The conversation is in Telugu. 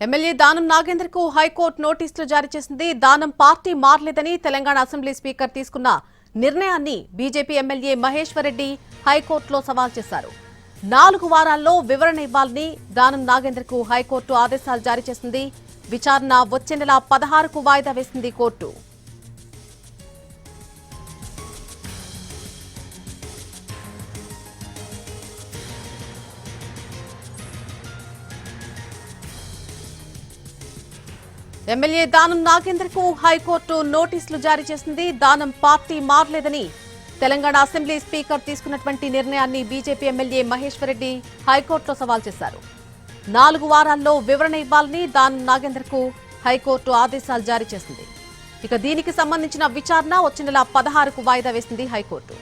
ఎమ్మెల్యే దానం నాగేందర్ కు హైకోర్టు నోటీసులు జారీ చేసింది. దానం పార్టీ మారలేదని తెలంగాణ అసెంబ్లీ స్పీకర్ తీసుకున్న నిర్ణయాన్ని బీజేపీ ఎమ్మెల్యే మహేశ్వర్ రెడ్డి హైకోర్టులో సవాల్ చేశారు. 4 వారాల్లో వివరణ ఇవ్వాలని దానం నాగేందర్ కు హైకోర్టు ఆదేశాలు జారీ చేసింది. విచారణ వచ్చే నెల 16కు వాయిదా వేసింది కోర్టు. ఎమ్మెల్యే దానం నాగేందర్ కు హైకోర్టు నోటీసులు జారీ చేసింది. దానం పార్టీ మారలేదని తెలంగాణ అసెంబ్లీ స్పీకర్ తీసుకున్నటువంటి నిర్ణయాన్ని బీజేపీ ఎమ్మెల్యే మహేశ్వర్ రెడ్డి హైకోర్టులో సవాల్ చేశారు. 4 వారాల్లో వివరణ ఇవ్వాలని దానం నాగేందర్ కు హైకోర్టు ఆదేశాలు జారీ చేసింది. ఇక దీనికి సంబంధించిన విచారణ వచ్చే నెల 16కు వాయిదా వేసింది హైకోర్టు.